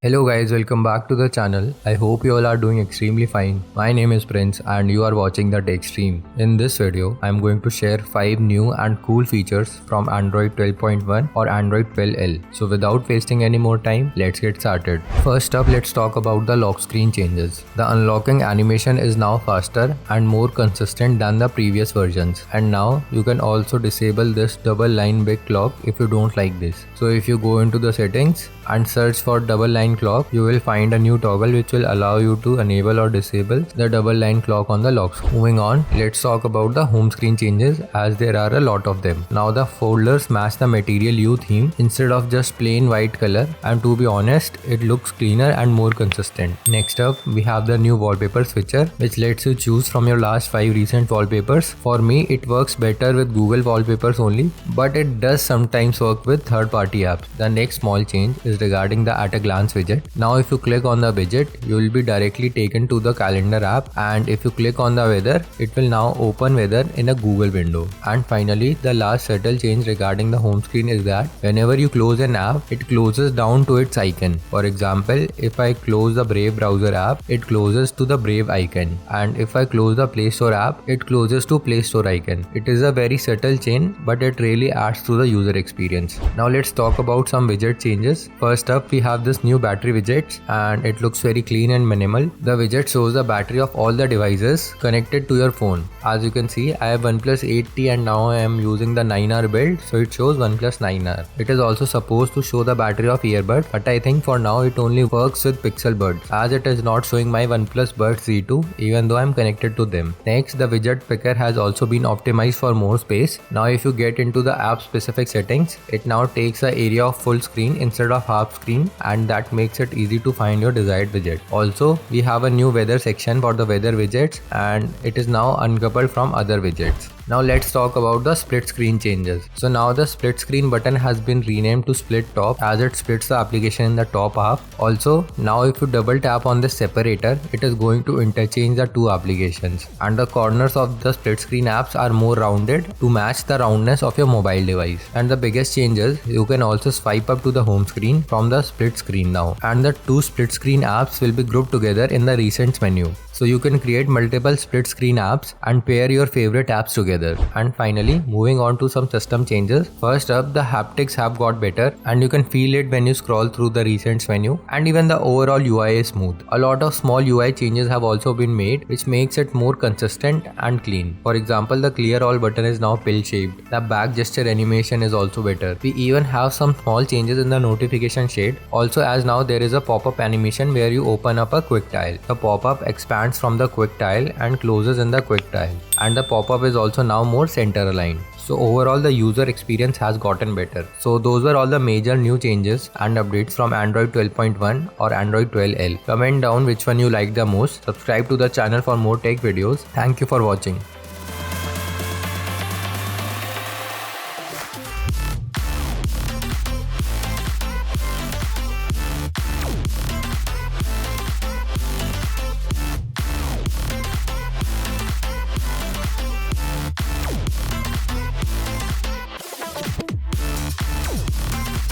Hello guys, welcome back to the channel. I hope you all are doing extremely fine. My name is Prince and you are watching the TechStream. In this video, I am going to share 5 new and cool features from Android 12.1 or Android 12L. So without wasting any more time, let's get started. First up, let's talk about the lock screen changes. The unlocking animation is now faster and more consistent than the previous versions. And now you can also disable this double line big lock if you don't like this. So if you go into the settings and search for double line clock, you will find a new toggle which will allow you to enable or disable the double line clock on the locks. Moving on, let's talk about the home screen changes as there are a lot of them. Now the folders match the Material You theme instead of just plain white color, and to be honest, it looks cleaner and more consistent. Next up, we have the new wallpaper switcher which lets you choose from your last 5 recent wallpapers. For me, it works better with Google wallpapers only, but it does sometimes work with third-party apps. The next small change is regarding the at a glance widget. Now if you click on the widget, you will be directly taken to the calendar app, and if you click on the weather, it will now open weather in a Google window. And finally, the last subtle change regarding the home screen is that whenever you close an app, it closes down to its icon. For example, if I close the Brave browser app, it closes to the Brave icon, and if I close the Play Store app, it closes to Play Store icon. It is a very subtle change, but it really adds to the user experience. Now let's talk about some widget changes. First up, we have this new battery widget and it looks very clean and minimal. The widget shows the battery of all the devices connected to your phone. As you can see, I have OnePlus 8T and now I am using the 9R build, so it shows OnePlus 9R. It is also supposed to show the battery of earbud, but I think for now it only works with Pixel buds, as it is not showing my OnePlus Buds Z2 even though I am connected to them. Next, the widget picker has also been optimized for more space. Now if you get into the app specific settings, it now takes the area of full screen instead of half screen, and that makes it easy to find your desired widget. Also, we have a new weather section for the weather widgets and it is now uncoupled from other widgets. Now let's talk about the split screen changes. So now the split screen button has been renamed to split top, as it splits the application in the top half. Also, now if you double tap on this separator, it is going to interchange the two applications, and the corners of the split screen apps are more rounded to match the roundness of your mobile device. And the biggest changes, you can also swipe up to the home screen from the split screen now, and the two split screen apps will be grouped together in the recents menu. So you can create multiple split screen apps and pair your favorite apps together. And finally, moving on to some system changes. First up, the haptics have got better and you can feel it when you scroll through the recents menu, and even the overall UI is smooth. A lot of small UI changes have also been made which makes it more consistent and clean. For example, the clear all button is now pill shaped. The back gesture animation is also better. We even have some small changes in the notification shade. Also, as now there is a pop-up animation where you open up a quick tile. The pop-up expands from the quick tile and closes in the quick tile, and the pop-up is also now more center aligned. So overall the user experience has gotten better. So those were all the major new changes and updates from Android 12.1 or Android 12L. Comment down which one you like the most. Subscribe to the channel for more tech videos. Thank you for watching.